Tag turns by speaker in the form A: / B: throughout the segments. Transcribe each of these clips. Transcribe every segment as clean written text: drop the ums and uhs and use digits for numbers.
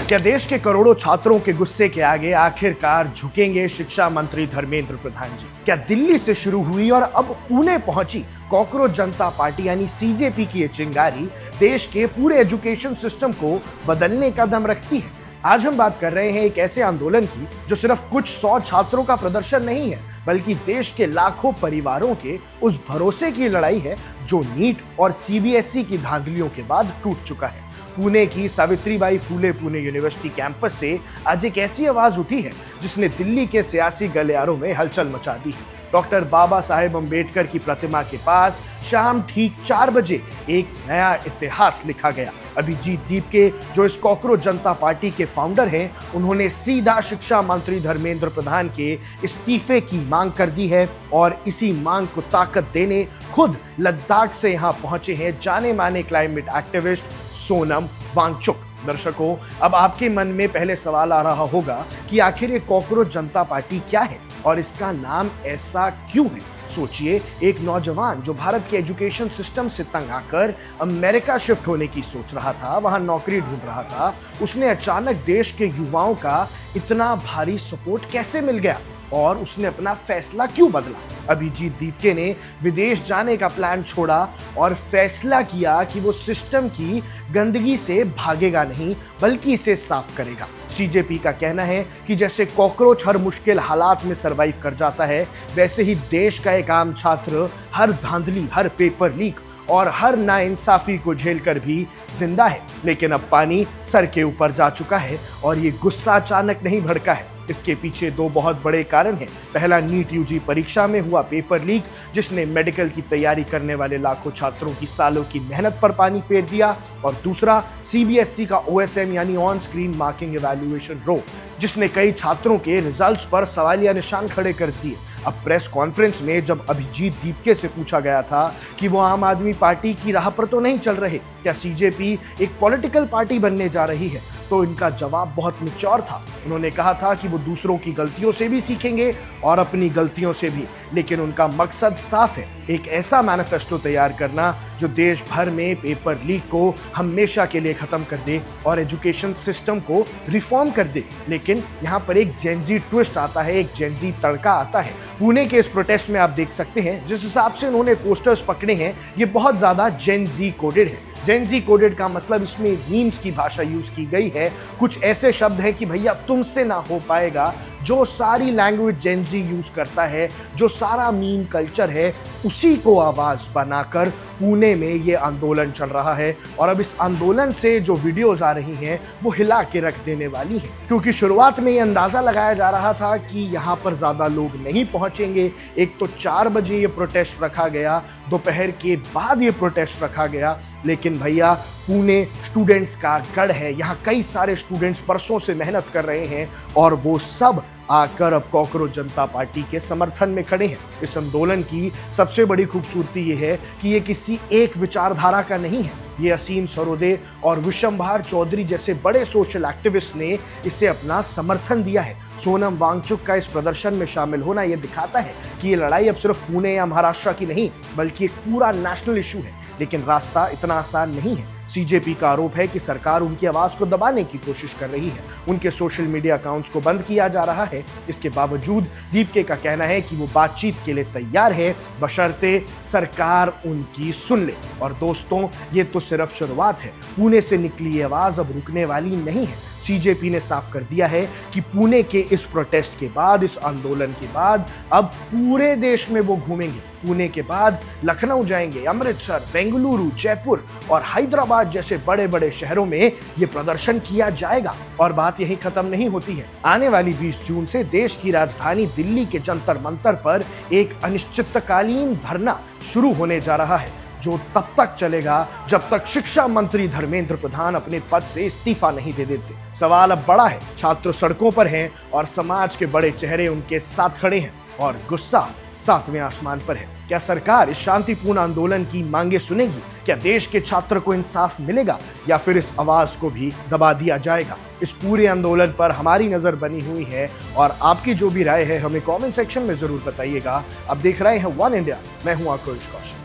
A: क्या देश के करोड़ों छात्रों के गुस्से के आगे आखिरकार झुकेंगे शिक्षा मंत्री धर्मेंद्र प्रधान जी? क्या दिल्ली से शुरू हुई और अब पुणे पहुंची कॉकरोच जनता पार्टी यानी सीजेपी की ये चिंगारी देश के पूरे एजुकेशन सिस्टम को बदलने का दम रखती है? आज हम बात कर रहे हैं एक ऐसे आंदोलन की जो सिर्फ कुछ 100 छात्रों का प्रदर्शन नहीं है, बल्कि देश के लाखों परिवारों के उस भरोसे की लड़ाई है जो नीट और सीबीएसई की धांधलियों के बाद टूट चुका है। पुणे की सावित्रीबाई फुले पुणे यूनिवर्सिटी कैंपस से आज एक ऐसी आवाज उठी है जिसने दिल्ली के सियासी गलियारों में हलचल मचा दी है। डॉक्टर बाबा साहेब अंबेडकर की प्रतिमा के पास शाम ठीक 4 बजे एक नया इतिहास लिखा गया। अभिजीत दीपके, जो इस कॉकरोच जनता पार्टी के फाउंडर हैं, उन्होंने सीधा शिक्षा मंत्री धर्मेंद्र प्रधान के इस्तीफे की मांग कर दी है और इसी मांग को ताकत देने खुद लद्दाख से यहां पहुंचे हैं जाने माने क्लाइमेट एक्टिविस्ट सोनम वांगचुक। दर्शकों, अब आपके मन में पहले सवाल आ रहा होगा कि आखिर ये कॉकरोच जनता पार्टी क्या है और इसका नाम ऐसा क्यों है? सोचिए, एक नौजवान जो भारत के एजुकेशन सिस्टम से तंग आकर अमेरिका शिफ्ट होने की सोच रहा था, वहां नौकरी ढूंढ रहा था, उसने अचानक देश के युवाओं का इतना भारी सपोर्ट कैसे मिल गया और उसने अपना फैसला क्यों बदला? अभिजीत दीपके ने विदेश जाने का प्लान छोड़ा और फैसला किया कि वो सिस्टम की गंदगी से भागेगा नहीं, बल्कि इसे साफ करेगा। सीजेपी का कहना है कि जैसे कॉकरोच हर मुश्किल हालात में सरवाइव कर जाता है, वैसे ही देश का एक आम छात्र हर धांधली, हर पेपर लीक और हर नाइंसाफी को झेलकर भी जिंदा है। लेकिन अब पानी सर के ऊपर जा चुका है और ये गुस्सा अचानक नहीं भड़का है। इसके पीछे 2 बहुत बड़े कारण हैं। पहला, नीट यूजी परीक्षा में हुआ पेपर लीक, जिसने मेडिकल की तैयारी करने वाले लाखों छात्रों की सालों की मेहनत पर पानी फेर दिया, और दूसरा सीबीएसई का ओएसएम यानी ऑन स्क्रीन मार्किंग इवैल्यूएशन रो, जिसने कई छात्रों के रिजल्ट्स पर सवालिया निशान खड़े कर दिए। अब प्रेस कॉन्फ्रेंस में जब अभिजीत दीपके से पूछा गया था कि वो आम आदमी पार्टी की राह पर तो नहीं चल रहे, क्या सीजेपी एक पॉलिटिकल पार्टी बनने जा रही है, तो इनका जवाब बहुत मैच्योर था। उन्होंने कहा था कि वो दूसरों की गलतियों से भी सीखेंगे और अपनी गलतियों से भी, लेकिन उनका मकसद साफ है, एक ऐसा मैनिफेस्टो तैयार करना जो देश भर में पेपर लीक को हमेशा के लिए खत्म कर दे और एजुकेशन सिस्टम को रिफॉर्म कर दे। लेकिन यहाँ पर एक जेनजी ट्विस्ट आता है, एक जेनजी तड़का आता है। पुणे के इस प्रोटेस्ट में आप देख सकते हैं जिस हिसाब से उन्होंने पोस्टर्स पकड़े हैं, ये बहुत ज्यादा जेनजी कोडेड है। जेनजी कोडेड का मतलब इसमें मीम्स की भाषा यूज की गई है। कुछ ऐसे शब्द हैं कि भैया तुमसे ना हो पाएगा, जो सारी लैंग्वेज जेनजी यूज करता है, जो सारा मीम कल्चर है, उसी को आवाज बनाकर पुणे में ये आंदोलन चल रहा है। और अब इस आंदोलन से जो वीडियोस आ रही हैं वो हिला के रख देने वाली है, क्योंकि शुरुआत में ये अंदाजा लगाया जा रहा था कि यहाँ पर ज्यादा लोग नहीं पहुंचेंगे। एक तो 4 बजे ये प्रोटेस्ट रखा गया, दोपहर के बाद ये प्रोटेस्ट रखा गया, लेकिन भैया पुणे स्टूडेंट्स का गढ़ है। यहाँ कई सारे स्टूडेंट्स बरसों से मेहनत कर रहे हैं और वो सब आकर अब कॉकरोच जनता पार्टी के समर्थन में खड़े हैं। इस आंदोलन की सबसे बड़ी खूबसूरती ये है कि ये किसी एक विचारधारा का नहीं है। ये असीम सरोदे और विशंभर चौधरी जैसे बड़े सोशल एक्टिविस्ट ने इसे अपना समर्थन दिया है। सोनम वांगचुक का इस प्रदर्शन में शामिल होना यह दिखाता है कि ये लड़ाई अब सिर्फ पुणे या महाराष्ट्र की नहीं, बल्कि एक पूरा नेशनल इशू है। लेकिन रास्ता इतना आसान नहीं है। सीजेपी का आरोप है कि सरकार उनकी आवाज को दबाने की कोशिश कर रही है। उनके सोशल मीडिया अकाउंट्स को बंद किया जा रहा है। इसके बावजूद दीपके का कहना है कि वो बातचीत के लिए तैयार है, बशर्ते सरकार उनकी सुन ले। और दोस्तों, ये तो सिर्फ शुरुआत है। पुणे से निकली ये आवाज अब रुकने वाली नहीं है। सीजेपी ने साफ कर दिया है कि पुणे के इस प्रोटेस्ट के बाद, इस आंदोलन के बाद, अब पूरे देश में वो घूमेंगे। पुणे के बाद लखनऊ जाएंगे, अमृतसर, बेंगलुरु, जयपुर और हैदराबाद जैसे बड़े बड़े शहरों में ये प्रदर्शन किया जाएगा। और बात यही खत्म नहीं होती है। आने वाली 20 जून से देश की राजधानी दिल्ली के जंतर मंतर पर एक अनिश्चितकालीन धरना शुरू होने जा रहा है, जो तब तक चलेगा जब तक शिक्षा मंत्री धर्मेंद्र प्रधान अपने पद से इस्तीफा नहीं दे देते। सवाल अब बड़ा है, छात्र सड़कों पर हैं और समाज के बड़े चेहरे उनके साथ खड़े हैं और गुस्सा 7वें आसमान पर है। क्या सरकार इस शांतिपूर्ण आंदोलन की मांगे सुनेगी? क्या देश के छात्र को इंसाफ मिलेगा या फिर इस आवाज को भी दबा दिया जाएगा? इस पूरे आंदोलन पर हमारी नजर बनी हुई है और आपकी जो भी राय है हमें कमेंट सेक्शन में जरूर बताइएगा। आप देख रहे हैं वन इंडिया, मैं हूं आकुश Kaushik.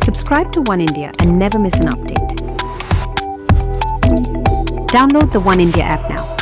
B: Subscribe to One India and never miss an update. Download the One India app now.